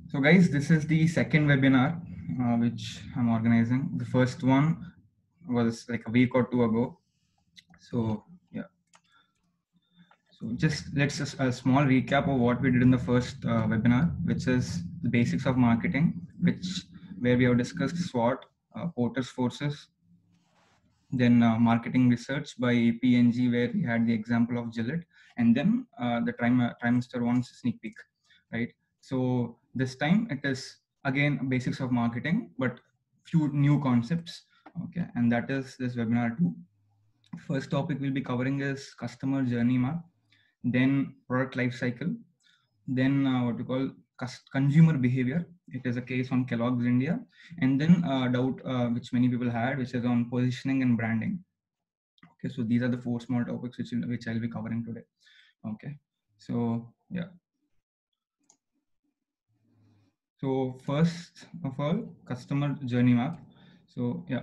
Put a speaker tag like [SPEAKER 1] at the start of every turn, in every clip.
[SPEAKER 1] So guys, this is the second webinar which I'm organizing. The first one was like a week or two ago. So yeah, so just let's just a small recap of what we did in the first webinar, which is the basics of marketing, where we have discussed SWOT, Porter's forces, then marketing research by P&G, where we had the example of Gillette, and then the trimester one's sneak peek, right? So this time it is again basics of marketing, but few new concepts. Okay, and that is this webinar too. First topic we'll be covering is customer journey map, then product life cycle, then what we call consumer behavior. It is a case on Kellogg's India, and then doubt which many people had, which is on positioning and branding. Okay, so these are the four small topics which I'll be covering today. Okay, so yeah. So first of all, customer journey map. So yeah,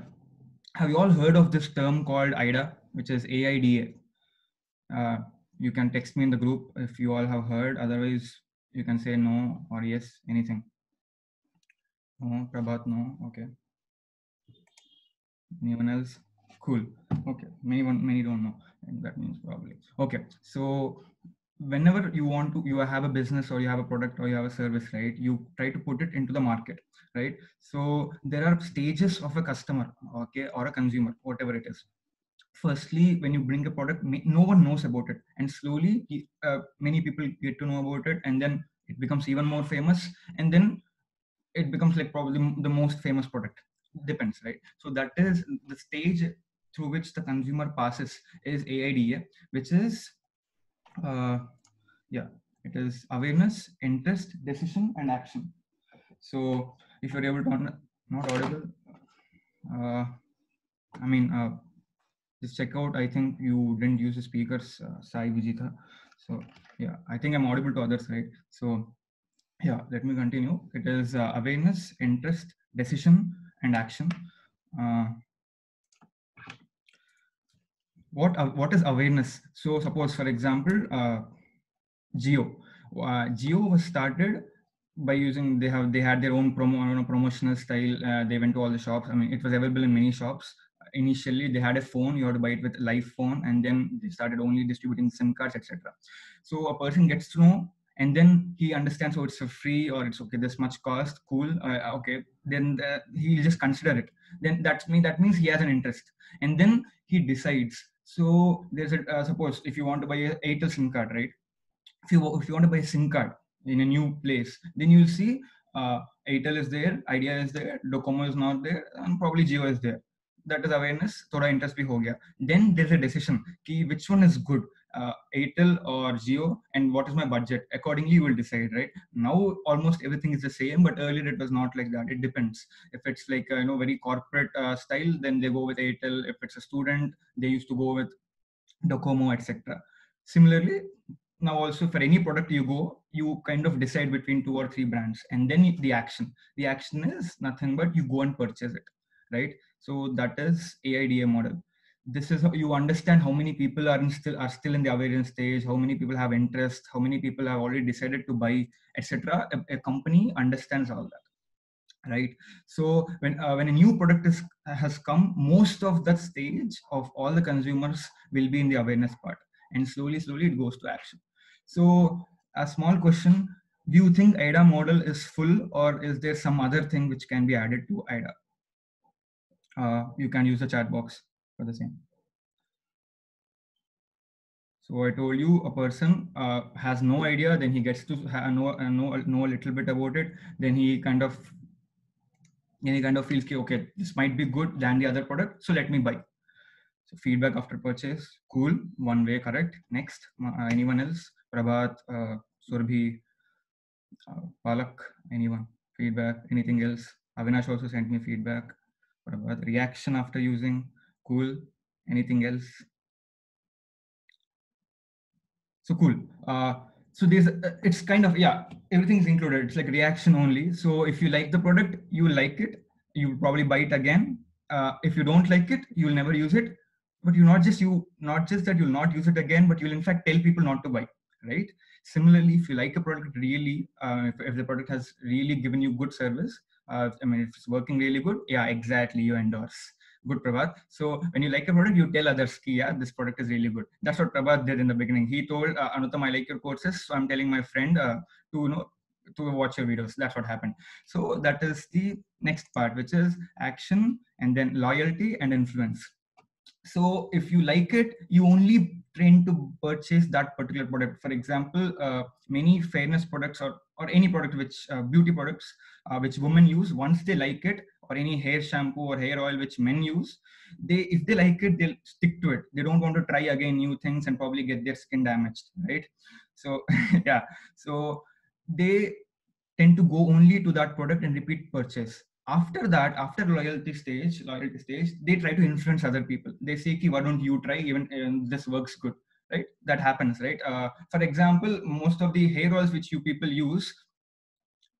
[SPEAKER 1] have you all heard of this term called AIDA, which is AIDA? You can text me in the group if you all have heard. Otherwise, you can say no or yes, anything. No, Prabhat, no. Okay. Anyone else? Cool. Okay. Many don't know. And that means probably. Okay. So whenever you want to, you have a business or you have a product or you have a service, right? You try to put it into the market, right? So there are stages of a customer, okay, or a consumer, whatever it is. Firstly, when you bring a product, no one knows about it, and slowly many people get to know about it, and then it becomes even more famous, and then it becomes like probably the most famous product. Depends, right? So that is the stage through which the consumer passes is AIDA, which is yeah, it is awareness, interest, decision, and action. So if you're able to not audible, I mean, just check out. I think you didn't use the speakers, Sai Vijita. So yeah, I think I'm audible to others, right? So yeah, let me continue. It is awareness, interest, decision, and action. What is awareness? So suppose, for example, Jio. Jio was started by using they had their own promotional style. They went to all the shops. I mean, it was available in many shops. Initially, they had a phone. You had to buy it with live phone, and then they started only distributing SIM cards, etc. So a person gets to know, and then he understands, oh, it's a free or it's okay. This much cost, cool. Okay, then he'll just consider it. Then that means he has an interest, and then he decides. So there's a suppose if you want to buy a Airtel SIM card, right? If you want to buy a SIM card in a new place, then you'll see Airtel is there, Idea is there, Docomo is not there, and probably Jio is there. That is awareness. Thoda interest bhi ho gaya. Then there's a decision ki which one is good, Airtel or Jio, and what is my budget. Accordingly, you will decide, right? Now almost everything is the same, but earlier it was not like that. It depends. If it's like very corporate style, then they go with Airtel. If it's a student, they used to go with Docomo, etc. Similarly, now also for any product you go, you kind of decide between two or three brands, and then the action is nothing but you go and purchase it, right? So that is AIDA model. This is how you understand how many people are still in the awareness stage, how many people have interest, how many people have already decided to buy, etc. A company understands all that, right? So when a new product has come, most of that stage of all the consumers will be in the awareness part, and slowly it goes to action. So a small question: do you think AIDA model is full, or is there some other thing which can be added to AIDA? You can use the chat box for the same. So I told you, a person has no idea, then he gets to know a little bit about it, then he kind of feels okay, this might be good than the other product, so let me buy. So feedback after purchase, cool, one way, correct. Next, anyone else? Prabhat, Surbhi, Palak, anyone? Feedback, anything else? Avinash also sent me feedback. Prabhat, reaction after using, cool. Anything else? So cool. So there's it's kind of, yeah, everything's included. It's like reaction only. So if you like the product, you will like it, you will probably buy it again. If you don't like it, you will never use it. But not just that you'll not use it again, but you'll in fact tell people not to buy, right? Similarly, if you like a product really, if the product has really given you good service, I mean, if it's working really good, yeah, exactly, you endorse. Good, Prabhat. So when you like a product, you tell others, yeah, this product is really good. That's what Prabhat did in the beginning. He told Anutam, I like your courses, so I'm telling my friend to watch your videos. That's what happened. So that is the next part, which is action, and then loyalty and influence. So if you like it, you only train to purchase that particular product. For example, many fairness products, or any product which beauty products which women use, once they like it, or any hair shampoo or hair oil which men use, they, if they like it, they'll stick to it. They don't want to try again new things and probably get their skin damaged, right? So yeah, so they tend to go only to that product and repeat purchase. After that, after loyalty stage, they try to influence other people. They say, why don't you try, even this works good, right? That happens, right? For example, most of the hair oils which you people use,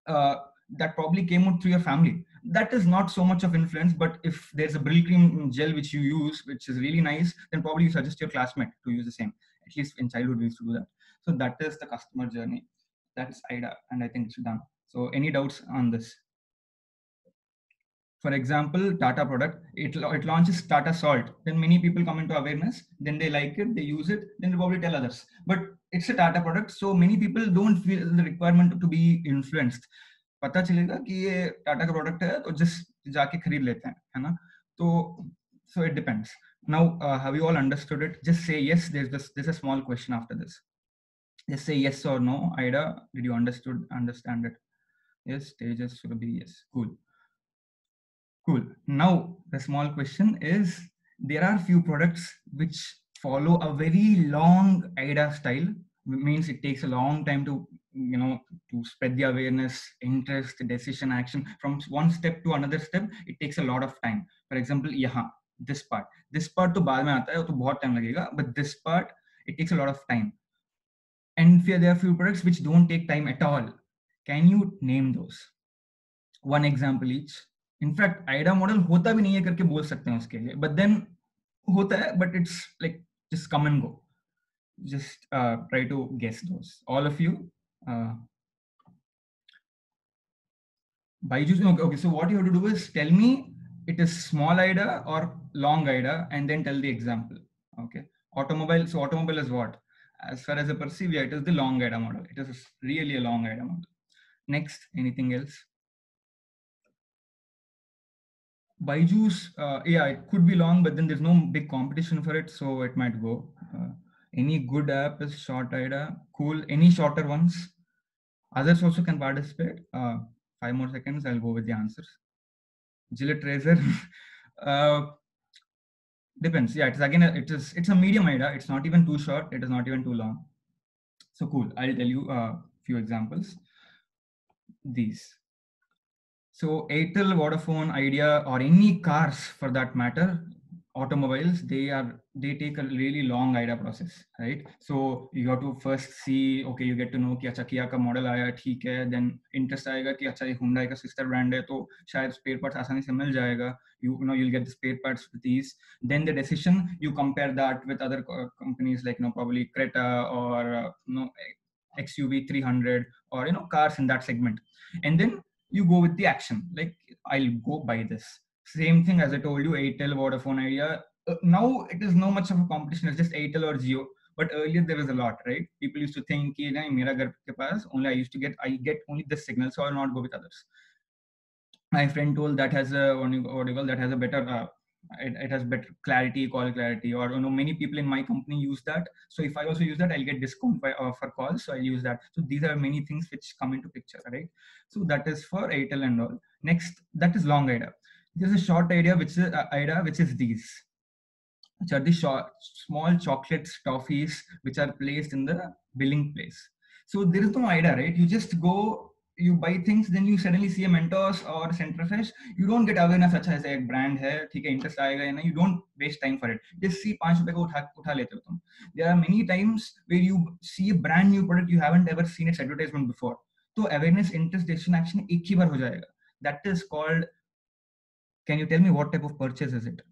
[SPEAKER 1] uh, that probably came out through your family. That is not so much of influence, but if there's a Brylcreem gel which you use, which is really nice, then probably you suggest your classmate to use the same. At least in childhood, we used to do that. So that is the customer journey. That's IDA, and I think it's done. So any doubts on this? For example, Tata product, it launches Tata Salt. Then many people come into awareness, then they like it, they use it, then they probably tell others. But it's a Tata product, so many people don't feel the requirement to be influenced. पता चलेगा कि ये टाटा का product है तो just जाके खरीद लेते हैं, है ना? तो so it depends. Now, have you all understood it? Just say yes. There's a small question after this. Just say yes or no. Ida, did you understand it? Yes, Tejas should be yes. Cool. Cool. Now, the small question is, there are few products which follow a very long AIDA style. Means it takes a long time to, to spread the awareness, interest, decision, action from one step to another step. It takes a lot of time. For example, this part to बाद में आता है, तो बहुत time लगेगा. But this part, it takes a lot of time. And there are few products which don't take time at all. Can you name those? One example each. In fact Aida model होता भी नहीं है करके बोल सकते हैं उसके लिए, बट देन होता है, but it's like just come and go. Just try to guess those, all of you. Byju's, okay, so what you have to do is tell me it is small ida or long ida, and then tell the example. Okay. Automobile, so automobile is what? As far as I perceive, yeah, it is the long ida model. It is really a long ida model. Next, anything else? Byju's, yeah, it could be long, but then there's no big competition for it, so it might go. Any good app is short IDA. Cool. Any shorter ones? Others also can participate. 5 more seconds, I'll go with the answers. Gillette Razor. Depends. Yeah, it's again, it's a medium IDA. It's not even too short. It is not even too long. So cool. I'll tell you a few examples. These. So Airtel, Vodafone, Idea, or any cars for that matter, automobiles, they take a really long IDA process, right? So you have to first see, okay, you get to know कि अच्छा Kia का model आया ठीक है, then interest आएगा कि अच्छा ये Hyundai का sister brand है तो शायद spare parts आसानी से मिल जाएगा, you'll get the spare parts with these. Then the decision, you compare that with other companies like probably Creta or XUV 300 or cars in that segment, and then you go with the action. Like, I'll go buy this. Same thing as I told you, Airtel, Vodafone, Idea. Now it is no much of a competition. It's just Airtel or Jio. But earlier there was a lot, right? People used to think, mera ghar ke paas, only I get only this signal, so I'll not go with others. My friend told that has a that has a better it has better clarity, call clarity, or many people in my company use that. So if I also use that, I'll get discount for calls. So I'll use that. So these are many things which come into picture, right? So that is for Airtel and all. Next, that is long IDA. There's a short IDA which is these, which are the small chocolates, toffees, which are placed in the billing place. So there is no IDA, right? You just go, you buy things, then you suddenly see a Mentos or Centrofresh. You don't get awareness, such as a brand hai, interest aayega, you don't waste time for it. Just see ₹5 ko utha lete ho tum. There are many times where you see a brand new product, you haven't ever seen its advertisement before. So awareness, interest, decision, action, ek hi baar ho jayega. That is called, can you tell me what type of purchase is it?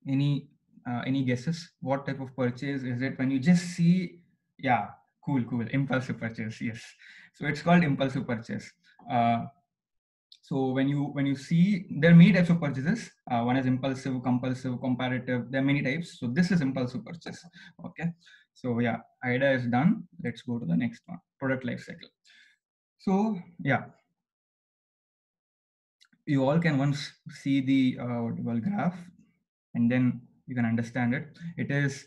[SPEAKER 1] Any guesses? What type of purchase is it when you just see Yeah, cool. Impulsive purchase. Yes. So it's called impulsive purchase. So when you see, there are many types of purchases. One is impulsive, compulsive, comparative. There are many types. So this is impulsive purchase. Okay. So yeah, IDA is done. Let's go to the next one. Product life cycle. So yeah, you all can once see the what you call graph, and then you can understand it. It is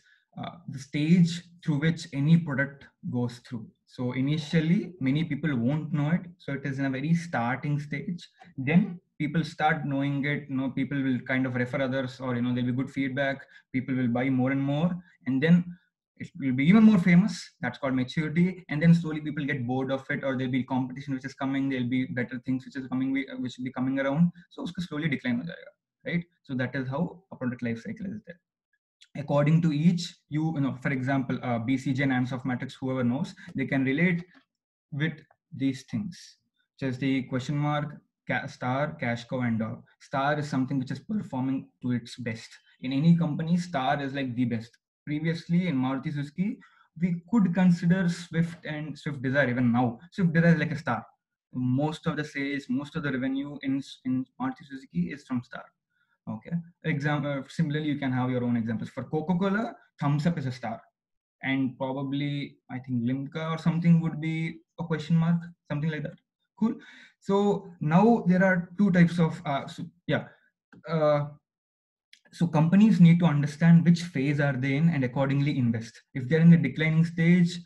[SPEAKER 1] the stage through which any product goes through. So initially, many people won't know it. So it is in a very starting stage. Then people start knowing it. People will kind of refer others, or there'll be good feedback. People will buy more and more, and then it will be even more famous. That's called maturity. And then slowly people get bored of it, or there'll be competition which is coming. There'll be better things which is coming, which will be coming around. So uska slowly decline ho jayega, right? So that is how a product life cycle is there. According to each, for example, BCG and ANSOF matrix, whoever knows, they can relate with these things. Just the question mark, star, cash cow, and dog. Star is something which is performing to its best. In any company, star is like the best. Previously, in Maruti Suzuki, we could consider Swift and Swift Desire even now. Swift Desire is like a star. Most of the sales, most of the revenue in Maruti Suzuki is from star. Okay. Similarly, you can have your own examples. For Coca-Cola, thumbs up is a star, and probably I think Limca or something would be a question mark, something like that. Cool. So now there are two types of uh, so companies need to understand which phase are they in and accordingly invest. If they're in the declining stage,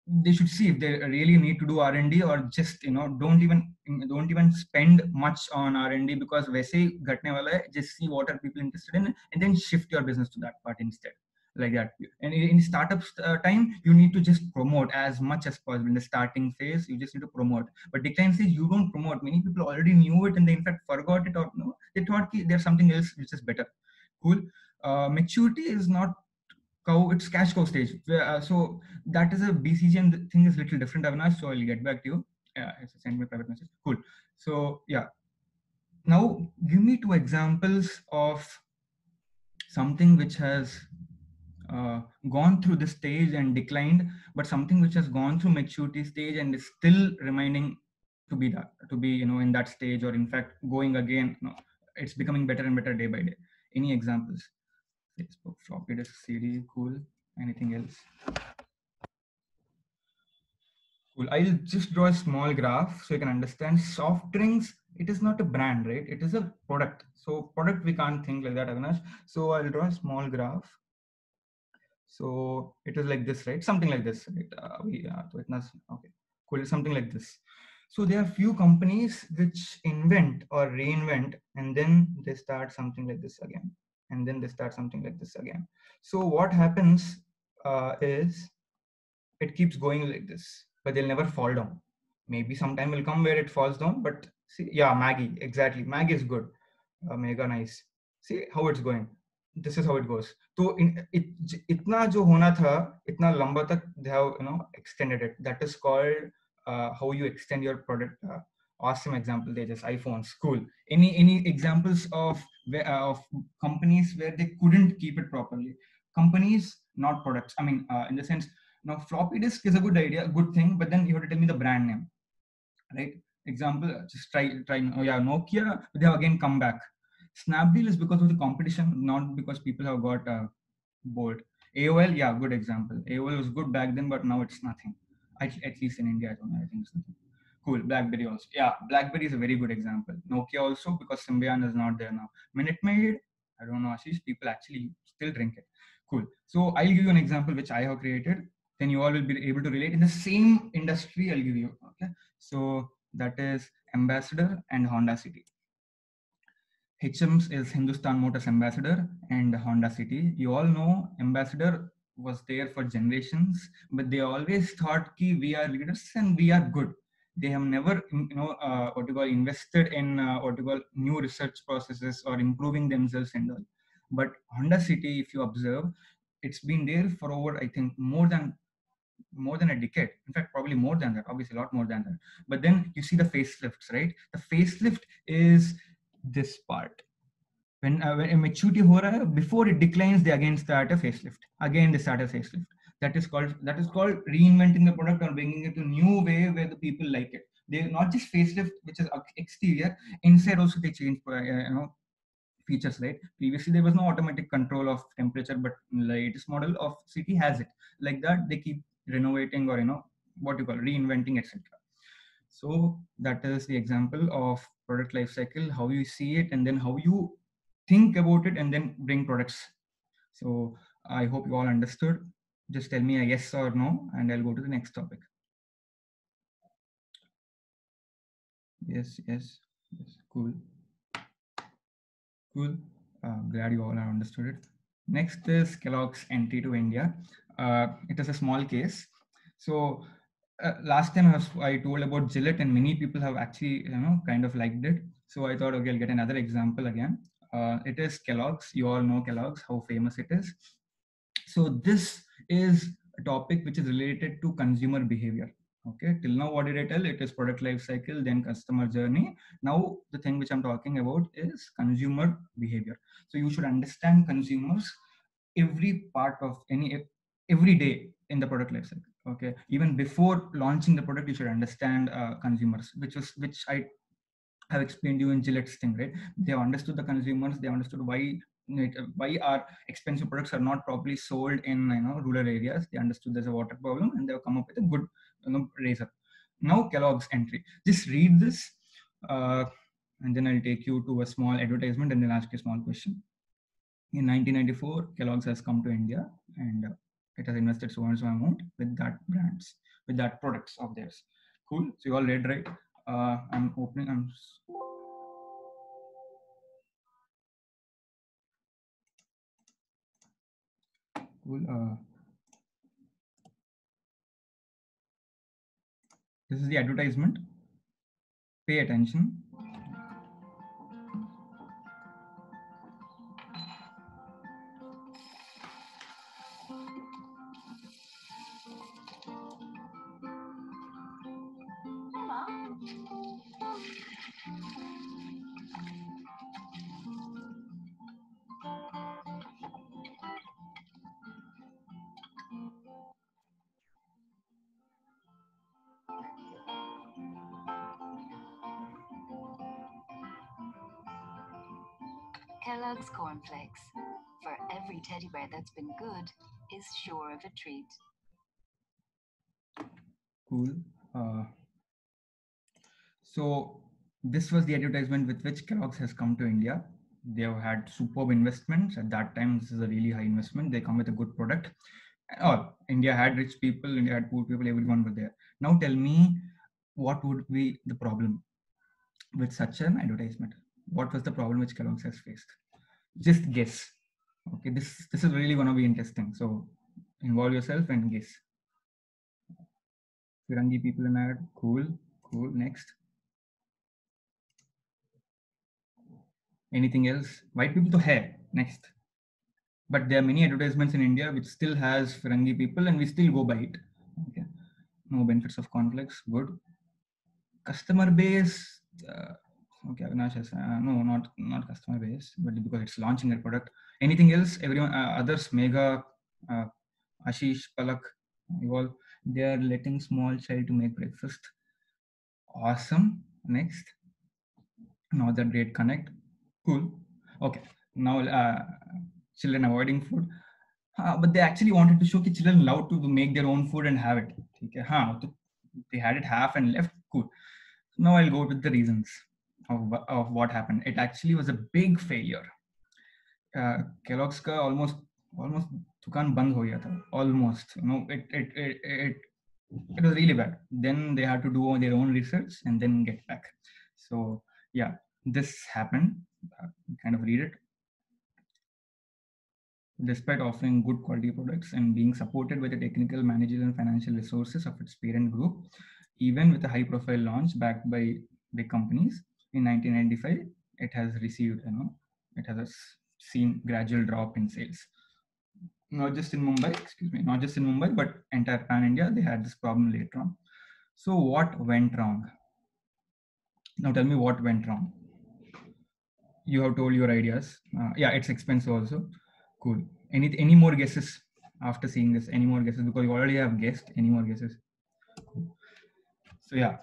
[SPEAKER 1] they should see if they really need to do R&D, or just don't even spend much on R&D, because वैसे ही घटने वाला है. Just see what are people interested in, and then shift your business to that part instead, like that. And in startup time, you need to just promote as much as possible. In the starting phase, you just need to promote. But decline stage, you don't promote. Many people already knew it, and they in fact forgot it, or they thought there's something else which is better. Cool. Maturity is not cow, it's cash cow stage. So that is a BCG, and the thing is little different, Avinash. So I'll get back to you. Send me a private message. Cool. So yeah, now give me two examples of something which has gone through the stage and declined, but something which has gone through maturity stage and is still remaining to be in that stage, or in fact going again. It's becoming better and better day by day. Any examples? Facebook, floppy disk, CD, cool. Anything else? Cool. I'll just draw a small graph so you can understand. Soft drinks, it is not a brand, right? It is a product. So product, we can't think like that, Avinash. So I'll draw a small graph. So it is like this, right? Something like this, right? Okay, cool. Something like this. So there are few companies which invent or reinvent, and then they start something like this again, and then they start something like this again. So what happens is it keeps going like this, but they'll never fall down. Maybe sometime will come where it falls down, but see, yeah, Maggie, exactly. Maggie is good. Mega nice. See how it's going. This is how it goes. So itna jo hona tha, itna lamba tak they have extended it. That is called how you extend your product. Awesome example. They just iPhones. Cool. Any examples of companies where they couldn't keep it properly? Companies, not products. I mean, in the sense, now, floppy disk is a good idea, good thing, but then you have to tell me the brand name, right? Example, just try. Oh yeah, Nokia, they have again come back. Snapdeal is because of the competition, not because people have got bored. AOL, yeah, good example. AOL was good back then, but now it's nothing. At least in India, I don't know. I think it's nothing. Cool. BlackBerry also. Yeah, BlackBerry is a very good example. Nokia also, because Symbian is not there now. Minute Maid, I don't know, Ashish, people actually still drink it. Cool. So I'll give you an example which I have created. Then you all will be able to relate in the same industry. I'll give you. Okay. So that is Ambassador and Honda City. HM's is Hindustan Motors Ambassador and Honda City. You all know Ambassador was there for generations, but they always thought ki we are leaders and we are good. They have never, invested in new research processes or improving themselves and all. But Honda City, if you observe, it's been there for over, I think, more than a decade. In fact, probably more than that. Obviously, a lot more than that. But then you see the facelifts, right? The facelift is this part. When a maturity ho raha hai, before it declines, they again start a facelift. Again, they start a facelift. That is called reinventing the product or bringing it to a new way where the people like it. They not just facelift, which is exterior, inside also they change features, right? Previously there was no automatic control of temperature, but latest model of city has it. Like that, they keep renovating or what you call reinventing, etc. So that is the example of product life cycle, how you see it, and then how you think about it, and then bring products. So I hope you all understood. Just tell me a yes or no, and I'll go to the next topic. Yes, yes, yes. Cool. Cool. Glad you all have understood it. Next is Kellogg's entry to India. It is a small case. So last time I told about Gillette, and many people have actually kind of liked it. So I thought, okay, I'll get another example again. It is Kellogg's. You all know Kellogg's, how famous it is. So this is a topic which is related to consumer behavior. Okay, till now, what did I tell? It is product life cycle, then customer journey. Now, the thing which I'm talking about is consumer behavior. So you should understand consumers every part of every day in the product life cycle. Okay, even before launching the product, you should understand consumers, which I have explained you in Gillette's thing, right? They have understood the consumers. They understood why our expensive products are not properly sold in rural areas. They understood there's a water problem, and they have come up with a good razor. Now Kellogg's entry. Just read this, and then I'll take you to a small advertisement, and then ask you a small question. In 1994, Kellogg's has come to India, and it has invested so and so amount with that brands, with that products of theirs. Cool. So you all read, right? I'm opening. Cool. This is the advertisement. Pay attention.
[SPEAKER 2] Kellogg's Cornflakes. For every teddy bear that's been good is sure of a treat.
[SPEAKER 1] Cool. So this was the advertisement with which Kellogg's has come to India. They have had superb investments at that time. This is a really high investment. They come with a good product. India had rich people, India had poor people, everyone was there. Now tell me, what would be the problem with such an advertisement? What was the problem which Kellogg's has faced? Just guess. Okay, this is really going to be interesting. So involve yourself and guess. Firangi people in ad. Cool. Next. Anything else? White people to hair. Next. But there are many advertisements in India which still has Firangi people, and we still go by it. Okay. No benefits of conflicts. Good. Customer base. Okay, Avinash has no, not customer base, but because it's launching a product. Anything else? Everyone, others, Mega, Ashish, Palak, you all, they are letting small child to make breakfast. Awesome. Next. Another great connect. Cool. Okay. Now, children avoiding food. But they actually wanted to show that children allowed to make their own food and have it. Okay. They had it half and left. Cool. Now I'll go with the reasons of what happened. It actually was a big failure. Kellogg's का almost दुकान बंद हो गया था. Almost. It was really bad. Then they had to do their own research and then get back. So yeah, this happened. Kind of read it. Despite offering good quality products and being supported by the technical, managerial, and financial resources of its parent group, even with a high-profile launch backed by big companies, in 1995, it has received, it has seen gradual drop in sales. Not just in Mumbai, but entire pan India, they had this problem later on. So what went wrong? Now tell me what went wrong. You have told your ideas. Yeah, it's expensive also. Cool. Any more guesses? after seeing this? Any more guesses? Because you already have guessed. Any more guesses? So yeah,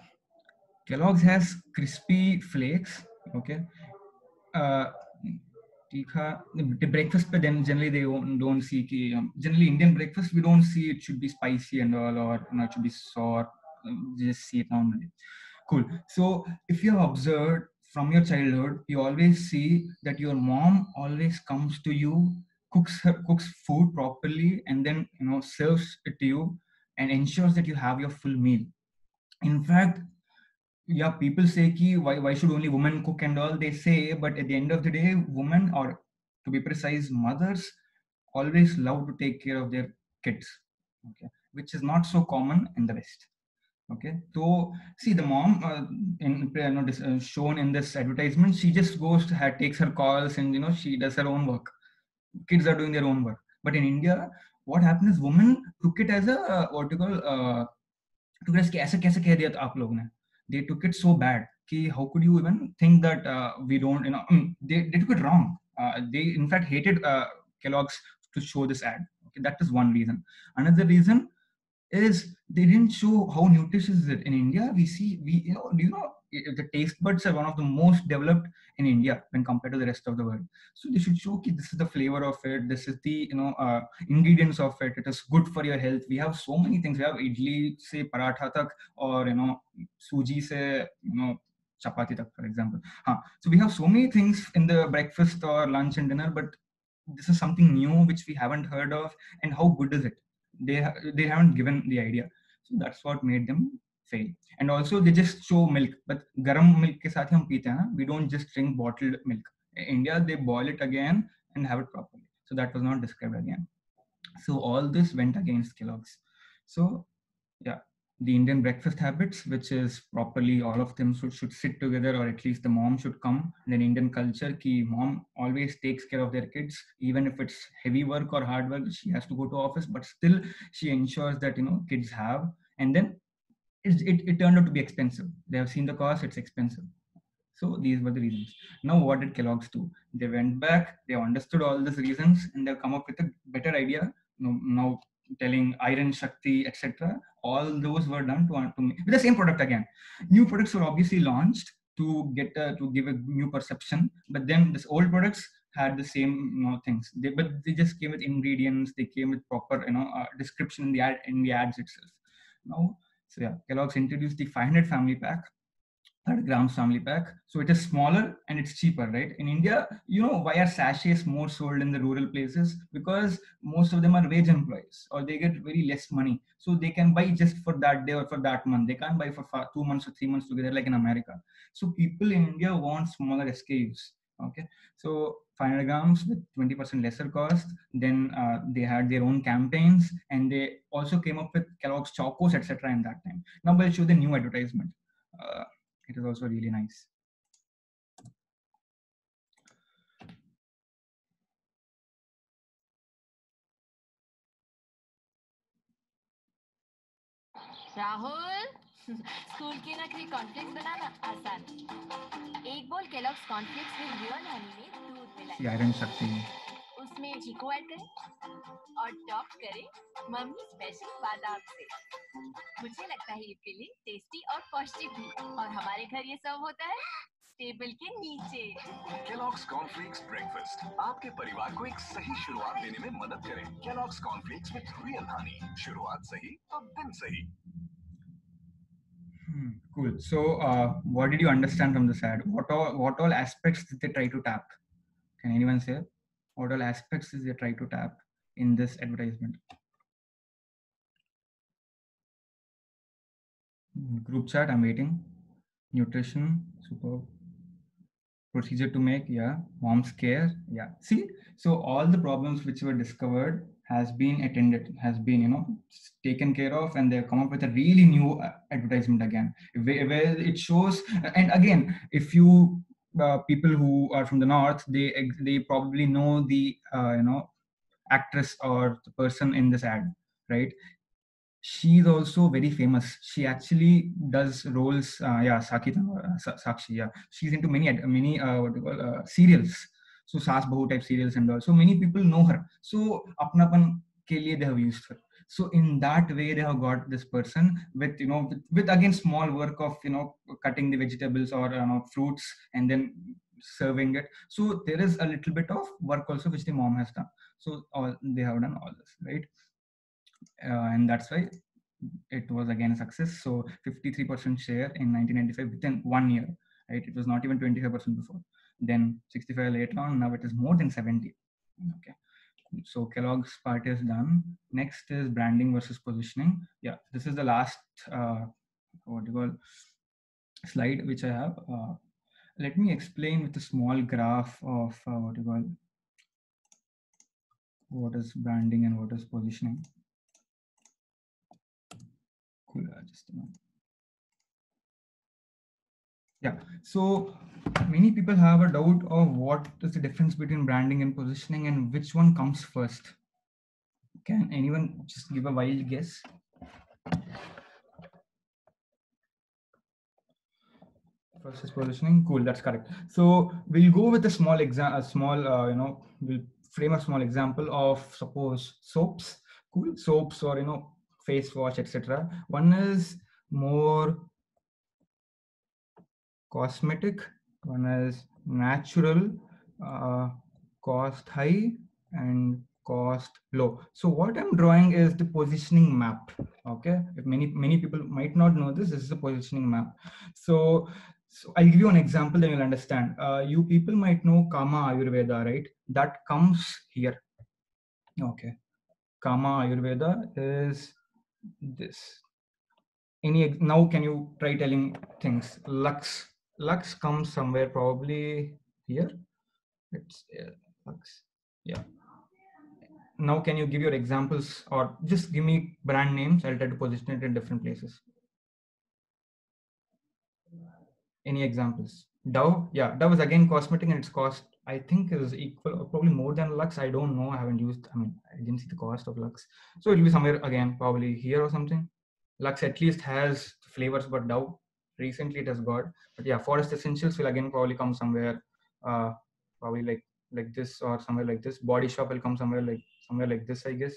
[SPEAKER 1] Kellogg's has crispy flakes. Okay. Uh, the breakfast, but then generally they don't see generally Indian breakfast, we don't see it should be spicy and all, or it should be sour. Just see it normally. Cool. So if you have observed from your childhood, you always see that your mom always comes to you, cooks food properly, and then serves it to you and ensures that you have your full meal. In fact, yeah, people say ki why should only women cook and all, they say, but at the end of the day, women, or to be precise, mothers, always love to take care of their kids. Okay, which is not so common in the West. Okay, so see the mom shown in this advertisement, she just goes to takes her calls, and she does her own work. Kids are doing their own work. But in India, what happened is women took it as a what you call took it as ऐसे कैसे कह दिया आप लोग ने. They took it so bad कि how could you even think that we don't, they took it wrong. They in fact hated Kellogg's to show this ad. Okay, that is one reason. Another reason is they didn't show how nutritious is it. In India, we see, the taste buds are one of the most developed in India when compared to the rest of the world. So they should show that this is the flavor of it, this is the ingredients of it. It is good for your health. We have so many things. We have idli se paratha tak, or suji se chapati tak, for example. So we have so many things in the breakfast or lunch and dinner, but this is something new which we haven't heard of. And how good is it? They haven't given the idea. So that's what made them fail. And also they just show milk, but garam milk ke saath hi hum peete hain, we don't just drink bottled milk. In India, they boil it again and have it properly. So that was not described again. So all this went against Kellogg's. So yeah, the Indian breakfast habits, which is properly all of them should sit together, or at least the mom should come. And in Indian culture, ki mom always takes care of their kids, even if it's heavy work or hard work, she has to go to office, but still she ensures that kids have. And then it turned out to be expensive. They have seen the cost, it's expensive. So these were the reasons. Now, what did Kellogg's do? They went back, they understood all these reasons, and they've come up with a better idea. Now telling Iron Shakti, etc. All those were done to make with the same product again. New products were obviously launched to get to give a new perception, but then this old products had the same things. But they just came with ingredients. They came with proper description in the ads itself. Now, so yeah, Kellogg's introduced the 500 family pack, 100 grams family pack. So it is smaller and it's cheaper, right? In India, why are sachets more sold in the rural places? Because most of them are wage employees, or they get very less money. So they can buy just for that day or for that month. They can't buy for 2 months or 3 months together like in America. So people in India want smaller SKUs. Okay. So 500 grams with 20% lesser cost. Then they had their own campaigns, and they also came up with Kellogg's Chocos, etc. in that time. Now I'll show the new advertisement. It is also really nice.
[SPEAKER 3] Rahul, school की नकली cornflakes बनाना आसान। एक बोल Kellogg's cornflakes with real Honey में दूध मिलाएं।
[SPEAKER 1] Iron शक्ति।
[SPEAKER 3] उसमें चीको ऐड करें और टॉप करें मम्मी स्पेशल बादाम से। मुझे लगता है ये फीलिंग टेस्टी और पौष्टिक भी, और हमारे घर ये सर्व होता है टेबल के नीचे।
[SPEAKER 4] केलॉग्स कॉर्नफ्लेक्स ब्रेकफास्ट आपके परिवार को एक सही शुरुआत देने में मदद करें। Kellogg's cornflakes with real Honey, शुरुआत सही तो दिन सही।
[SPEAKER 1] Cool. So, what did you understand from this ad? What all aspects did they try to tap? Can anyone say? What all aspects did they try to tap in this advertisement? Group chat, I'm waiting. Nutrition, super. Procedure to make, yeah. Mom's care, yeah. See, so all the problems which were discovered has been attended, has been taken care of, and they've come up with a really new advertisement again, where it shows. And again, if you people who are from the north, they probably know the actress or the person in this ad, right? She's also very famous. She actually does roles. Sakshi. Yeah, she's into many what do you call serials. So Saas Bahu type serials and all. So many people know her. So apnapan के लिए they have used her. So in that way, they have got this person with, you know, with again small work of, you know, cutting the vegetables or, you know, fruits and then serving it. So there is a little bit of work also which the mom has done. So all they have done all this, right? And that's why it was again a success. So 53% share in 1995 within 1 year, right? It was not even 25% before. Then 65 later on, now it is more than 70. Okay. So Kellogg's part is done. Next is branding versus positioning. Yeah, this is the last what you call slide which I have. Let me explain with a small graph of what you call what is branding and what is positioning. Cool. Just a moment. Yeah. So many people have a doubt of what is the difference between branding and positioning and which one comes first. Can anyone just give a wild guess? First is positioning. Cool, that's correct. So we'll go with a small you know, we'll frame a small example of suppose soaps. Cool, soaps or, you know, face wash, etc. One is more cosmetic, one is natural, cost high, and cost low. So what I'm drawing is the positioning map. Okay, if many people might not know this is a positioning map. So I'll give you an example, then you'll understand. You people might know Kama Ayurveda, right? That comes here. Okay, Kama Ayurveda is this. Now can you try telling things? Lux comes somewhere probably here. It's Lux. Yeah. Now can you give your examples or just give me brand names? I'll try to position it in different places. Any examples? Dove. Yeah, Dove is again cosmetic and its cost I think is equal or probably more than Lux. I don't know. I haven't used. I mean, I didn't see the cost of Lux, so it'll be somewhere again probably here or something. Lux at least has flavors, but Dove recently it has got. But yeah, Forest Essentials will again probably come somewhere, probably like this or somewhere like this. Body Shop will come somewhere like this, I guess.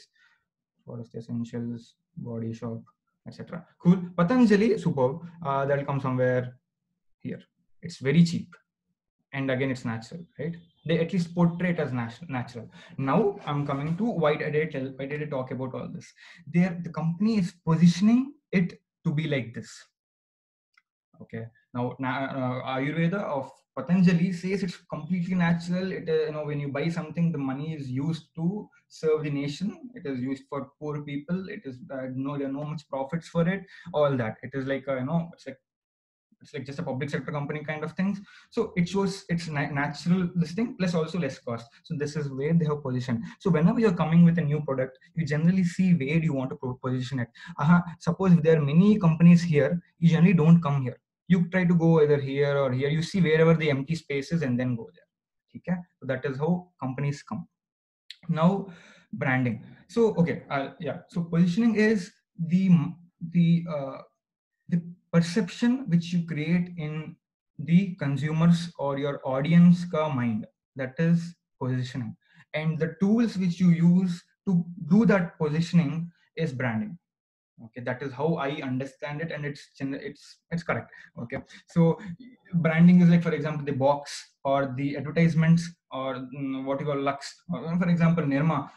[SPEAKER 1] Forest Essentials, Body Shop, etc. Cool. Patanjali, superb. That'll come somewhere here. It's very cheap, and again it's natural, right? They at least portray it as natural. Now I'm coming to why did I talk about all this? The company is positioning it to be like this. Okay. Now Ayurveda of Patanjali says it's completely natural. It you know, when you buy something, the money is used to serve the nation. It is used for poor people. It is no, there are no much profits for it. All that. It is like you know, it's like just a public sector company kind of things. So it shows it's natural listing plus also less cost. So this is where they have positioned. So whenever you're coming with a new product, you generally see where you want to position it. Suppose if there are many companies here, you generally don't come here. You try to go either here or here. You see wherever the empty space is and then go there. Okay, so that is how companies come. Now branding. So okay, yeah. So positioning is the perception which you create in the consumers or your audience ka mind. That is positioning, and the tools which you use to do that positioning is branding. Okay, that is how I understand it, and it's correct. Okay, so branding is like, for example, the box or the advertisements or what you call Lux, or for example Nirma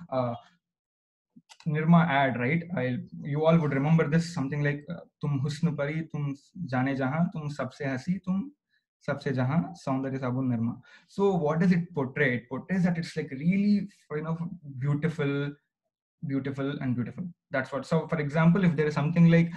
[SPEAKER 1] ad, right? You all would remember this, something like tum husn pari, tum jane jahan, tum sabse hasi, tum sabse jahan, saundarya sabun Nirma. So what does it portray? It portrays that it's like really, you know, beautiful and beautiful. That's what. So for example, if there is something like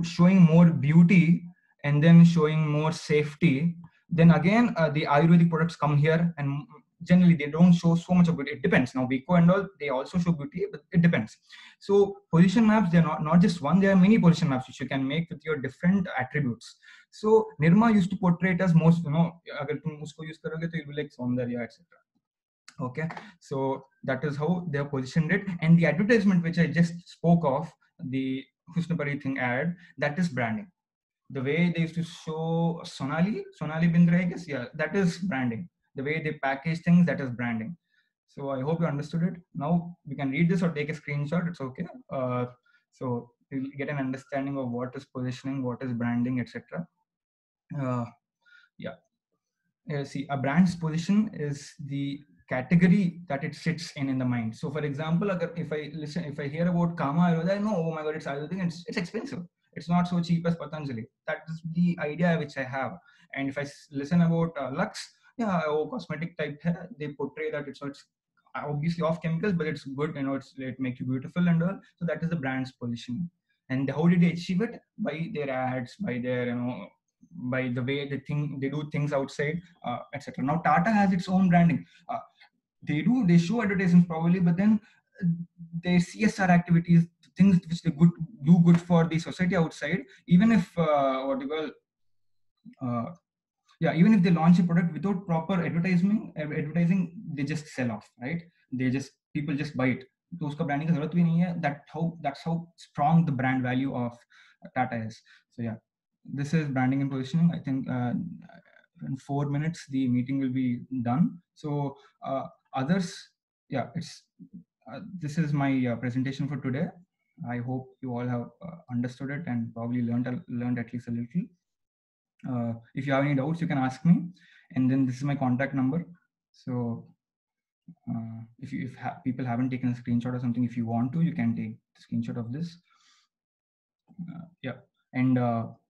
[SPEAKER 1] showing more beauty and then showing more safety, then again the Ayurvedic products come here, and generally they don't show so much of beauty. It depends. Now Vico and all, they also show beauty, but it depends. So position maps, they're not just one, there are many position maps which you can make with your different attributes. So Nirma used to portray it as most, you know, agar tum usko use karoge to it will be like Saundarya, etc. Okay, so that is how they have positioned it. And the advertisement which I just spoke of, the Husnupari thing ad, that is branding. The way they used to show Sonali Bindra, I guess, yeah, that is branding. The way they package things, that is branding. So I hope you understood it. Now we can read this or take a screenshot. It's okay. So you'll get an understanding of what is positioning, what is branding, etc. Yeah. See, a brand's position is the category that it sits in the mind. So, for example, if I hear about Kama Ayurveda, I know, oh my God, it's Ayurvedic. It's expensive. It's not so cheap as Patanjali. That is the idea which I have. And if I listen about Lux, yeah, oh, cosmetic type hair, they portray that it's obviously off chemicals, but it's good. It makes you beautiful and all. So that is the brand's position. And how did they achieve it? By their ads, by their by the way they do things outside, etc. Now Tata has its own branding. They show advertisements probably, but then their CSR activities, things which they do good for the society outside, even if even if they launch a product without proper advertising, they just sell off, right? People just buy it. तो उसका branding की जरूरत भी नहीं है. That's how strong the brand value of Tata is. So yeah, this is branding and positioning. I think in 4 minutes the meeting will be done. So others, yeah, this is my presentation for today. I hope you all have understood it and probably learned at least a little. If you have any doubts, you can ask me. And then this is my contact number. So if people haven't taken a screenshot or something, if you want to, you can take the screenshot of this. Yeah. And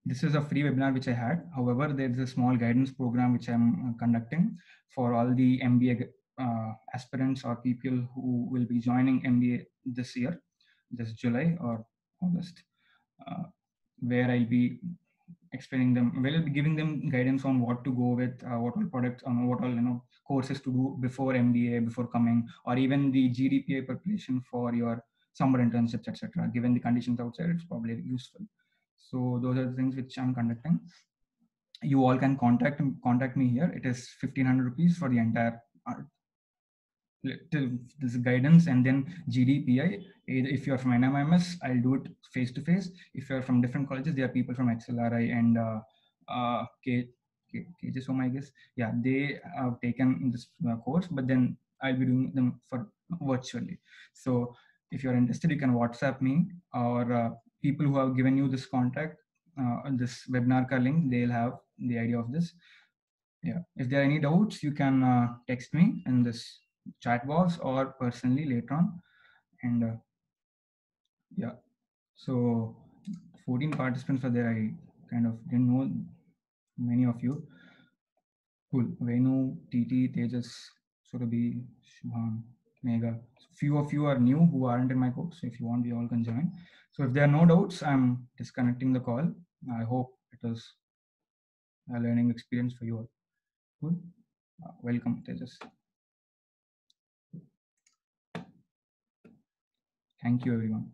[SPEAKER 1] this is a free webinar which I had. However, there's a small guidance program which I'm conducting for all the MBA aspirants or people who will be joining MBA this year, this July or August, where I'll be explaining them, we'll be giving them guidance on what to go with, what all products, on what all courses to do before MBA, before coming, or even the GDPA preparation for your summer internships, etc. Given the conditions outside, it's probably useful. So those are the things which I'm conducting. You all can contact me here. It is 1,500 rupees for the entire this guidance, and then GDPI. If you're from NMIMS, I'll do it face to face. If you're from different colleges, there are people from XLRI and KGSOM, I guess. Yeah, they have taken this course, but then I'll be doing them for virtually. So if you're interested, you can WhatsApp me, or people who have given you this contact, this webinar link, they'll have the idea of this. Yeah, if there are any doubts, you can text me in this chat box or personally later on. And yeah, so 14 participants are there. I kind of didn't know many of you. Cool. Venu, TT, Tejas, Surabhi, Shubham, Mega. Few of you are new who aren't in my course. So if you want, we all can join. So if there are no doubts, I'm disconnecting the call. I hope it was a learning experience for you all. Cool. Welcome, Tejas. Thank you, everyone.